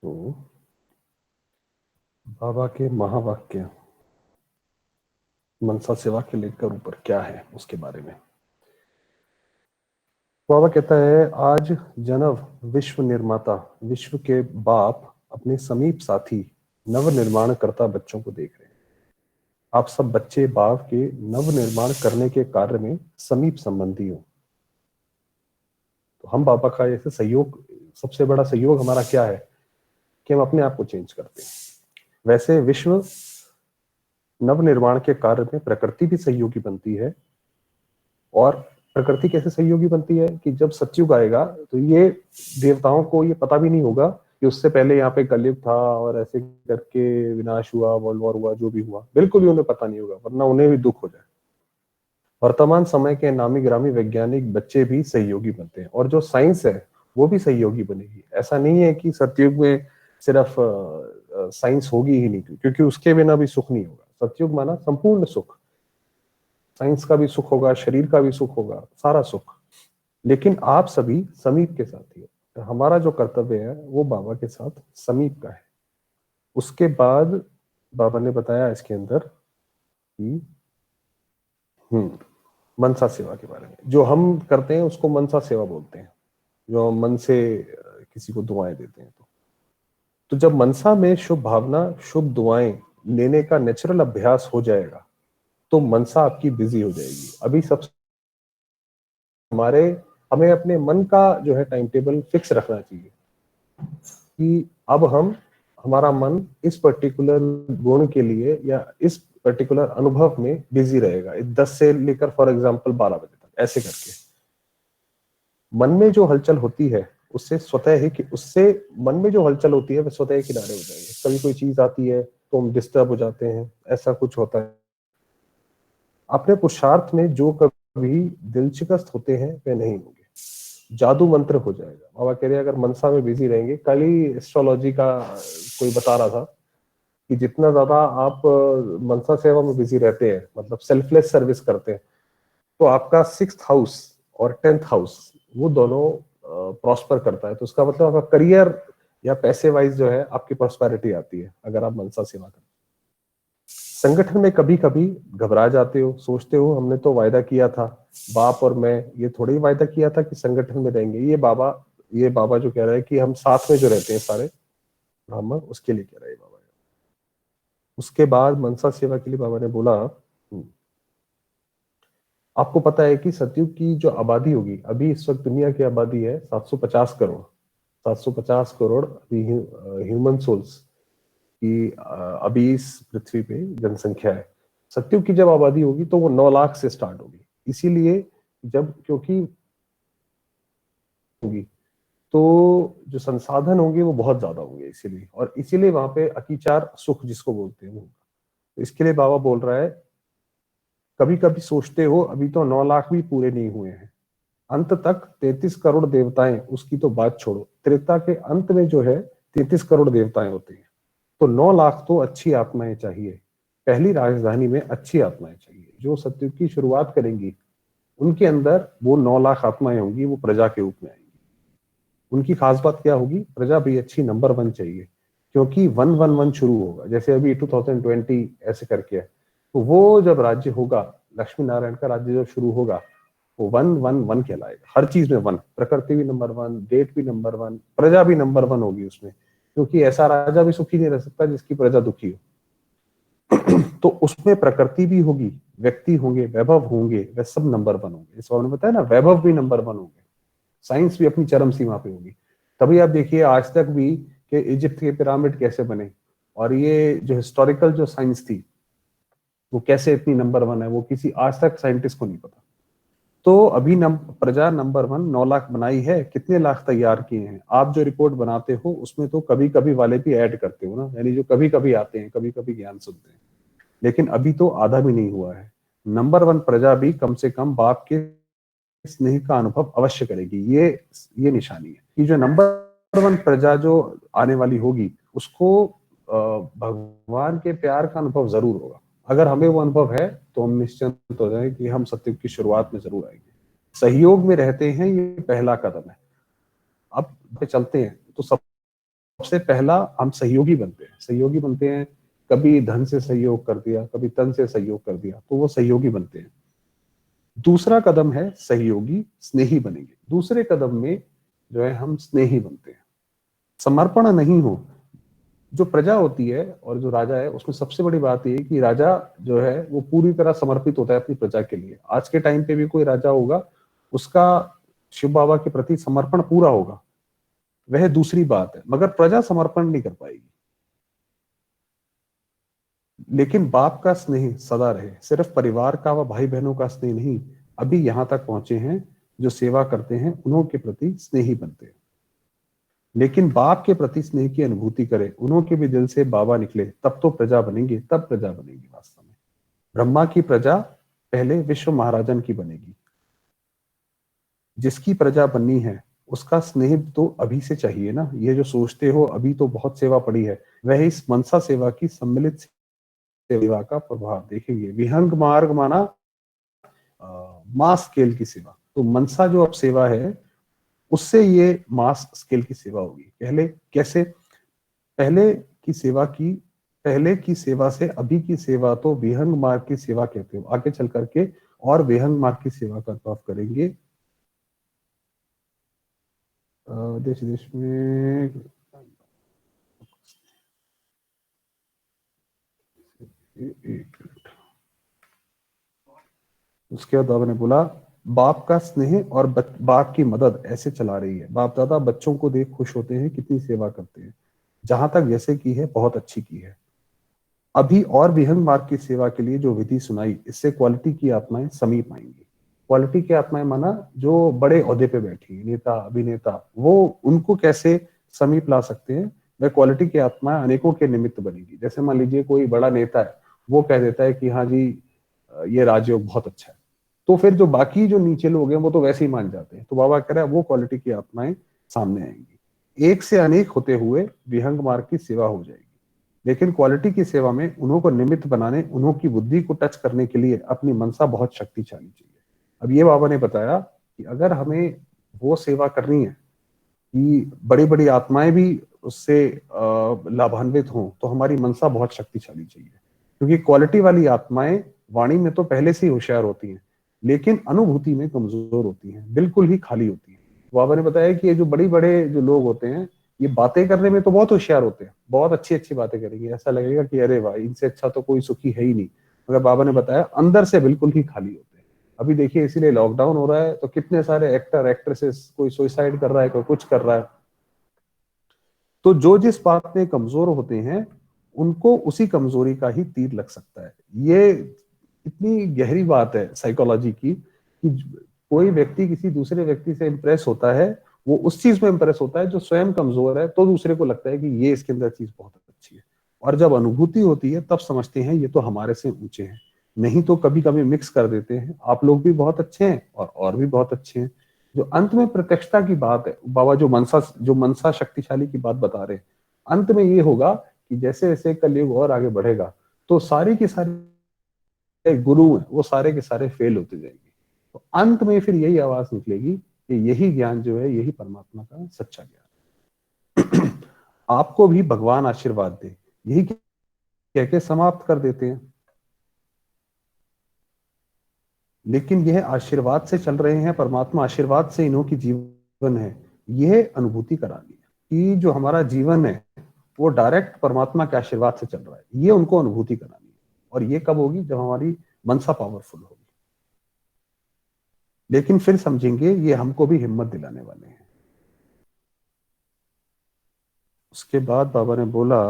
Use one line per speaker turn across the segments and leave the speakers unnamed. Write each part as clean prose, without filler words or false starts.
तो बाबा के महावाक्य मनसा सेवा के लेकर ऊपर क्या है उसके बारे में बाबा कहता है, आज जनव विश्व निर्माता, विश्व के बाप अपने समीप साथी नव निर्माण करता बच्चों को देख रहे हैं। आप सब बच्चे बाप के नव निर्माण करने के कार्य में समीप संबंधी हो। तो हम बाबा का ऐसे सहयोग, सबसे बड़ा सहयोग हमारा क्या है कि हम अपने आप को चेंज करते हैं। वैसे विश्व नव निर्माण के कार्य में प्रकृति भी सहयोगी बनती है। और प्रकृति कैसे सहयोगी बनती है कि जब सतयुग आएगा तो ये देवताओं को ये पता भी नहीं होगा कि उससे पहले यहाँ पे कलयुग था और ऐसे करके विनाश हुआ, वर्ल्ड वॉर हुआ, जो भी हुआ, बिल्कुल भी उन्हें पता नहीं होगा, वरना उन्हें भी दुख हो जाए। वर्तमान समय के नामी ग्रामी वैज्ञानिक बच्चे भी सहयोगी बनते हैं और जो साइंस है वो भी सहयोगी बनेगी। ऐसा नहीं है कि सतयुग में सिर्फ साइंस होगी ही नहीं, क्योंकि उसके बिना भी सुख नहीं होगा। सतयुग माना संपूर्ण सुख, साइंस का भी सुख होगा, शरीर का भी सुख होगा, सारा सुख। लेकिन आप सभी समीप के साथी हो। तो हमारा जो कर्तव्य है वो बाबा के साथ समीप का है। उसके बाद बाबा ने बताया इसके अंदर कि मनसा सेवा के बारे में। जो हम करते हैं उसको मनसा सेवा बोलते हैं, जो हम मन से किसी को दुआएं देते हैं। तो जब मनसा में शुभ भावना, शुभ दुआएं लेने का नेचुरल अभ्यास हो जाएगा तो मनसा आपकी बिजी हो जाएगी। अभी सब हमें अपने मन का जो है टाइम टेबल फिक्स रखना चाहिए कि अब हमारा मन इस पर्टिकुलर गुण के लिए या इस पर्टिकुलर अनुभव में बिजी रहेगा 10 से लेकर फॉर एग्जांपल 12 बजे तक, ऐसे करके। मन में जो हलचल होती है उससे स्वतः ही कि उससे मन में जो हलचल होती है वह स्वतः ही किनारे हो जाएंगे। कभी कोई चीज आती है तो हम डिस्टर्ब हो जाते हैं, ऐसा कुछ होता है। अपने पुरुषार्थ में जो कभी दिलचस्प होते हैं वे नहीं होंगे, जादू मंत्र हो जाएगा। बाबा कह रहे हैं अगर मनसा में बिजी रहेंगे, कल ही एस्ट्रोलॉजी का कोई बता रहा था कि जितना ज्यादा आप मनसा सेवा में बिजी रहते हैं, मतलब सेल्फलेस सर्विस करते हैं, तो आपका 6th हाउस और 10th हाउस वो दोनों प्रॉस्पर करता है। तो उसका मतलब आपका करियर या पैसे वाइज जो है आपकी प्रॉस्पेरिटी आती है अगर आप मनसा सेवा करते हैं। संगठन में कभी कभी घबरा जाते हो, सोचते हो हमने तो वायदा किया था, बाप और मैं ये थोड़ा ही वायदा किया था कि संगठन में रहेंगे। ये बाबा जो कह रहे हैं कि हम साथ में जो रहते हैं सारे ब्राह्मण, उसके लिए कह रहे हैं बाबा। उसके बाद मनसा सेवा के लिए बाबा ने बोला, आपको पता है कि सतयुग की जो आबादी होगी, अभी इस वक्त दुनिया की आबादी है 750 करोड़। 750 करोड़ अभी ह्यूमन सोल्स की अभी इस पृथ्वी पे जनसंख्या है। सतयुग की जब आबादी होगी तो वो 9 लाख से स्टार्ट होगी। इसीलिए जब क्योंकि होगी तो जो संसाधन होंगे वो बहुत ज्यादा होंगे, इसीलिए, और इसीलिए वहां पे अतिचार सुख जिसको बोलते हैं वो। तो इसके लिए बाबा बोल रहा है, कभी कभी सोचते हो अभी तो 9 लाख भी पूरे नहीं हुए हैं, अंत तक 33 करोड़ देवताएं, उसकी तो बात छोड़ो, त्रेता के अंत में जो है 33 करोड़ देवताएं होती हैं। तो 9 लाख तो अच्छी आत्माएं चाहिए। पहली राजधानी में अच्छी आत्माएं चाहिए जो सतयुग की शुरुआत करेंगी। उनके अंदर वो 9 लाख आत्माएं होंगी, वो प्रजा के रूप में आएंगी। उनकी खास बात क्या होगी, प्रजा भी अच्छी नंबर 1 चाहिए, क्योंकि 111 शुरू होगा, जैसे अभी 2020 ऐसे करके है। तो वो जब राज्य होगा, लक्ष्मी नारायण का राज्य जब शुरू होगा, वो 111 कहलाएगा। हर चीज में 1, प्रकृति भी नंबर 1, डेट भी नंबर 1, प्रजा भी नंबर 1 होगी उसमें, क्योंकि ऐसा राजा भी सुखी नहीं रह सकता जिसकी प्रजा दुखी हो। तो उसमें प्रकृति भी होगी, व्यक्ति होंगे, वैभव होंगे, वे सब नंबर 1 होंगे। इस बार बताया ना, वैभव भी नंबर 1 होंगे, साइंस भी अपनी चरम सीमा पे होगी। तभी आप देखिए आज तक भी कि इजिप्ट के पिरामिड कैसे बने, और ये जो हिस्टोरिकल जो साइंस थी वो कैसे इतनी नंबर 1 है, वो किसी आज तक साइंटिस्ट को नहीं पता। तो अभी प्रजा नंबर 1 9 लाख बनाई है, कितने लाख तैयार किए हैं? आप जो रिपोर्ट बनाते हो उसमें तो कभी कभी वाले भी ऐड करते हो ना, यानी जो कभी कभी आते हैं, कभी कभी ज्ञान सुनते हैं, लेकिन अभी तो आधा भी नहीं हुआ है। नंबर 1 प्रजा भी कम से कम बाप के स्नेह का अनुभव अवश्य करेगी। ये निशानी है कि जो नंबर 1 प्रजा जो आने वाली होगी उसको भगवान के प्यार का अनुभव जरूर होगा। अगर हमें वो अनुभव है तो हम निश्चिंत हो जाए कि हम सत्युग की शुरुआत में जरूर आएंगे। सहयोग में रहते हैं, ये पहला कदम है। अब चलते हैं तो सब सबसे पहला हम सहयोगी बनते हैं। सहयोगी बनते हैं, कभी धन से सहयोग कर दिया, कभी तन से सहयोग कर दिया, तो वो सहयोगी बनते हैं। दूसरा कदम है सहयोगी स्नेही बनेंगे। दूसरे कदम में जो है हम स्नेही बनते हैं। समर्पण नहीं हो, जो प्रजा होती है और जो राजा है, उसमें सबसे बड़ी बात ये है कि राजा जो है वो पूरी तरह समर्पित होता है अपनी प्रजा के लिए। आज के टाइम पे भी कोई राजा होगा, उसका शिव बाबा के प्रति समर्पण पूरा होगा, वह दूसरी बात है, मगर प्रजा समर्पण नहीं कर पाएगी। लेकिन बाप का स्नेह सदा रहे, सिर्फ परिवार का व भाई बहनों का स्नेह नहीं। अभी यहां तक पहुंचे हैं, जो सेवा करते हैं उन्हों के प्रति स्नेही बनते हैं। लेकिन बाप के प्रति स्नेह की अनुभूति करें, उन्हों के भी दिल से बाबा निकले, तब तो प्रजा बनेंगे, तब प्रजा बनेगी वास्तव में। ब्रह्मा की प्रजा पहले विश्व महाराजन की बनेगी। जिसकी प्रजा बननी है उसका स्नेह तो अभी से चाहिए ना। ये जो सोचते हो अभी तो बहुत सेवा पड़ी है, वह इस मनसा सेवा की सम्मिलित सेवा का प्रभाव देखेंगे। विहंग मार्ग माना मास स्केल की सेवा, तो मनसा जो अब सेवा है उससे ये मास स्केल की सेवा होगी। पहले कैसे? पहले की सेवा की पहले की सेवा से अभी की सेवा तो विहंग मार्ग की सेवा कहते हो। आगे चल करके और विहंग मार्ग की सेवा का अनुभव करेंगे। देश देश में एक मिनट। उसके बाद बाबा ने बोला, बाप का स्नेह और बाप की मदद ऐसे चला रही है। बाप दादा बच्चों को देख खुश होते हैं, कितनी सेवा करते हैं, जहां तक जैसे की है बहुत अच्छी की है। अभी और विहंग मार्ग की सेवा के लिए जो विधि सुनाई, इससे क्वालिटी की आत्माएं समीप आएंगी। क्वालिटी की आत्माएं माना जो बड़े ओहदे पे बैठी, नेता अभिनेता, वो उनको कैसे समीप ला सकते हैं। वह क्वालिटी की आत्माएं अनेकों के निमित्त बनेगी। जैसे मान लीजिए कोई बड़ा नेता है, वो कह देता है कि हाँ जी ये राजयोग बहुत अच्छा है, तो फिर जो बाकी जो नीचे लोग हैं वो तो वैसे ही मान जाते हैं। तो बाबा कह रहा है वो क्वालिटी की आत्माएं सामने आएंगी। एक से अनेक होते हुए विहंग मार्ग की सेवा हो जाएगी। लेकिन क्वालिटी की सेवा में उन्हों को निमित्त बनाने, उन्हों की बुद्धि को टच करने के लिए अपनी मनसा बहुत शक्तिशाली चाहिए। अब ये बाबा ने बताया कि अगर हमें वो सेवा करनी है कि बड़ी बड़ी आत्माएं भी उससे लाभान्वित हों, तो हमारी मनसा बहुत शक्तिशाली चाहिए। क्योंकि क्वालिटी वाली आत्माएं वाणी में तो पहले से ही होशियार होती हैं, लेकिन अनुभूति में कमजोर होती हैं, बिल्कुल ही खाली होती हैं। बाबा ने बताया कि ये जो बड़ी बड़े जो लोग होते हैं, ये बातें करने में तो बहुत होशियार होते हैं, बहुत अच्छी अच्छी बातें करेंगे, ऐसा लगेगा कि अरे भाई इनसे अच्छा तो कोई सुखी है ही नहीं। मगर बाबा ने बताया अंदर से बिल्कुल ही खाली होते हैं। अभी देखिए इसीलिए लॉकडाउन हो रहा है तो कितने सारे एक्टर एक्ट्रेसेस, कोई सुसाइड कर रहा है, कोई कुछ कर रहा है। तो जो जिस बात में कमजोर होते हैं, उनको उसी कमजोरी का ही तीर लग सकता है। ये इतनी गहरी बात है साइकोलॉजी की कि कोई व्यक्ति किसी दूसरे व्यक्ति से इंप्रेस होता है, वो उस चीज में इंप्रेस होता है जो स्वयं कमजोर है, तो दूसरे को लगता है कि ये इसके अंदर चीज बहुत अच्छी है। और जब अनुभूति होती है तब समझते हैं ये तो हमारे से ऊंचे हैं। नहीं तो कभी कभी मिक्स कर देते हैं, आप लोग भी बहुत अच्छे हैं और भी बहुत अच्छे हैं। जो अंत में प्रत्यक्षता की बात है, बाबा जो मनसा शक्तिशाली की बात बता रहे हैं, अंत में ये होगा कि जैसे जैसे कलयुग और आगे बढ़ेगा, तो सारी की सारी गुरु हैं वो सारे के सारे फेल होते जाएंगे। तो अंत में फिर यही आवाज निकलेगी कि यही ज्ञान जो है, यही परमात्मा का सच्चा ज्ञान। आपको भी भगवान आशीर्वाद दे, यही कह के समाप्त कर देते हैं। लेकिन यह आशीर्वाद से चल रहे हैं, परमात्मा आशीर्वाद से इन्हों की जीवन है। यह अनुभूति करानी है कि जो हमारा जीवन है वो डायरेक्ट परमात्मा के आशीर्वाद से चल रहा है, ये उनको अनुभूति करानी है। और ये कब होगी? जब हमारी मनसा पावरफुल होगी। लेकिन फिर समझेंगे ये हमको भी हिम्मत दिलाने वाले हैं। उसके बाद बाबा ने बोला,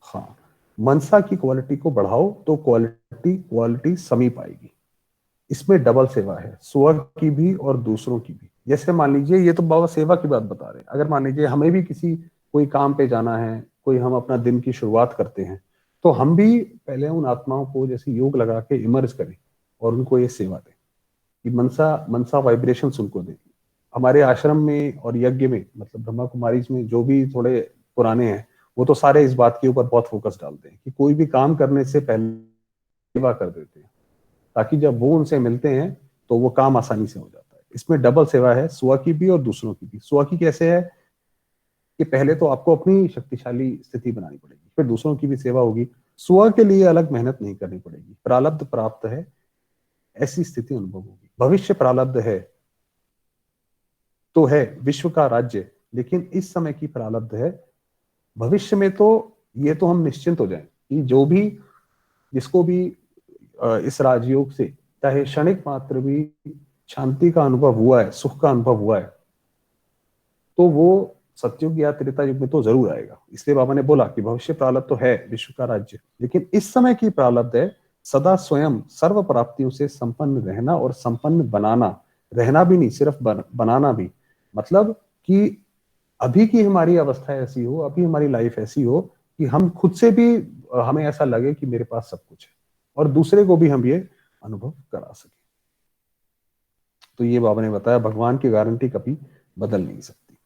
हाँ, मनसा की क्वालिटी को बढ़ाओ तो क्वालिटी क्वालिटी समीप आएगी। इसमें डबल सेवा है, स्व की भी और दूसरों की भी। जैसे मान लीजिए, ये तो बाबा सेवा की बात बता रहे हैं, अगर मान लीजिए हमें भी किसी कोई काम पे जाना है, कोई हम अपना दिन की शुरुआत करते हैं, तो हम भी पहले उन आत्माओं को जैसे योग लगा के इमर्ज करें और उनको ये सेवा दें कि मनसा मनसा वाइब्रेशंस उनको दें। हमारे आश्रम में और यज्ञ में, मतलब ब्रह्मा कुमारीज में जो भी थोड़े पुराने हैं, वो तो सारे इस बात के ऊपर बहुत फोकस डालते हैं कि कोई भी काम करने से पहले सेवा कर देते हैं, ताकि जब वो उनसे मिलते हैं तो वो काम आसानी से हो जाता है। इसमें डबल सेवा है, स्व की भी और दूसरों की भी। स्व की कैसे है कि पहले तो आपको अपनी शक्तिशाली स्थिति बनानी पड़ेगी, फिर दूसरों की भी सेवा होगी। स्व के लिए अलग मेहनत नहीं करनी पड़ेगी। प्रारब्ध प्राप्त है, ऐसी स्थिति अनुभव होगी। भविष्य प्रारब्ध है तो है विश्व का राज्य, लेकिन इस समय की प्रारब्ध है। भविष्य में तो ये तो हम निश्चिंत हो जाएं कि जो भी, जिसको भी इस राजयोग से चाहे क्षणिक मात्र भी शांति का अनुभव हुआ है, सुख का अनुभव हुआ है, तो वो सतयुग या त्रेता युग में तो जरूर आएगा। इसलिए बाबा ने बोला कि भविष्य प्रारब्ध तो है विश्व का राज्य, लेकिन इस समय की प्रारब्ध है सदा स्वयं सर्व प्राप्तियों से संपन्न रहना और संपन्न बनाना। रहना भी नहीं, सिर्फ बनाना भी। मतलब कि अभी की हमारी अवस्था ऐसी हो, अभी हमारी लाइफ ऐसी हो कि हम खुद से भी हमें ऐसा लगे कि मेरे पास सब कुछ है, और दूसरे को भी हम ये अनुभव करा सके। तो ये बाबा ने बताया, भगवान की गारंटी कभी बदल नहीं सकती।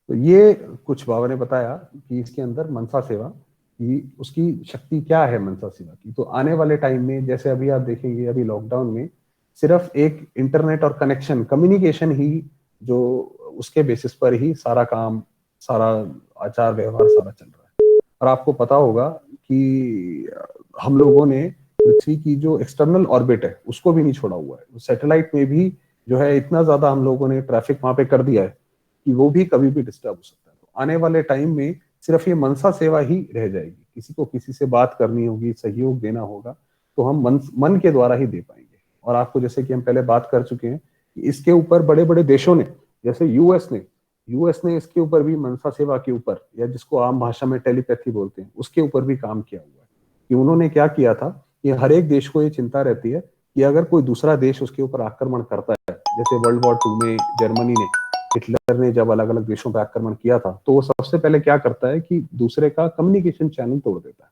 तो ये कुछ बाबा ने बताया कि इसके अंदर मनसा सेवा की उसकी शक्ति क्या है, मनसा सेवा की। तो आने वाले टाइम में जैसे अभी आप देखेंगे, अभी लॉकडाउन में सिर्फ एक इंटरनेट और कनेक्शन, कम्युनिकेशन ही, जो उसके बेसिस पर ही सारा काम, सारा आचार व्यवहार सारा चल रहा है। और आपको पता होगा कि हम लोगों ने पृथ्वी की जो एक्सटर्नल ऑर्बिट है उसको भी नहीं छोड़ा हुआ है। सैटेलाइट में भी जो है इतना ज्यादा हम लोगों ने ट्रैफिक वहां पे कर दिया है कि वो भी कभी भी डिस्टर्ब हो सकता है। तो आने वाले टाइम में सिर्फ ये मनसा सेवा ही रह जाएगी। किसी को किसी से बात करनी होगी, सहयोग देना होगा, तो हम मन के द्वारा ही दे पाएंगे। और आपको जैसे कि हम पहले बात कर चुके हैं कि इसके ऊपर बड़े बड़े देशों ने, जैसे यूएस ने इसके ऊपर भी, मनसा सेवा के ऊपर, या जिसको आम भाषा में टेलीपैथी बोलते हैं, उसके ऊपर भी काम किया हुआ है। कि उन्होंने क्या किया था कि हर एक देश को ये चिंता रहती है कि अगर कोई दूसरा देश उसके ऊपर आक्रमण करता है, जैसे वर्ल्ड वॉर 2 में जर्मनी ने, हिटलर ने जब अलग अलग देशों पर आक्रमण किया था, तो वो सबसे पहले क्या करता है कि दूसरे का कम्युनिकेशन चैनल तोड़ देता है।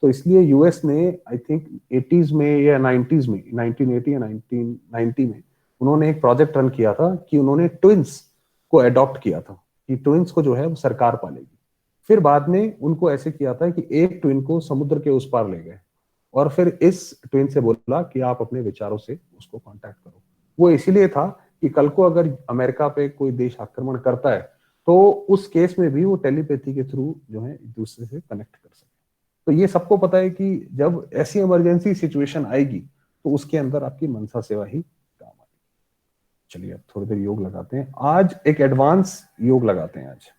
तो इसलिए यूएस ने आई थिंक 80s में या 90s में, 1980 या 1990 में उन्होंने एक प्रोजेक्ट रन किया था कि उन्होंने ट्विंस को अडॉप्ट किया था कि ट्विंस को जो है वो सरकार पालेगी। फिर बाद में उनको ऐसे किया था कि एक ट्विन को समुद्र के उस पार ले गए, और फिर इस ट्विन से बोला कि आप अपने विचारों से उसको कांटेक्ट करो। वो इसीलिए था कि कल को अगर अमेरिका पे कोई देश आक्रमण करता है तो उस केस में भी वो टेलीपैथी के थ्रू जो है एक दूसरे से कनेक्ट कर सके। तो ये सबको पता है कि जब ऐसी इमरजेंसी सिचुएशन आएगी तो उसके अंदर आपकी मनसा सेवा ही काम आएगी। चलिए अब थोड़ी देर योग लगाते हैं। आज एक एडवांस योग लगाते हैं आज।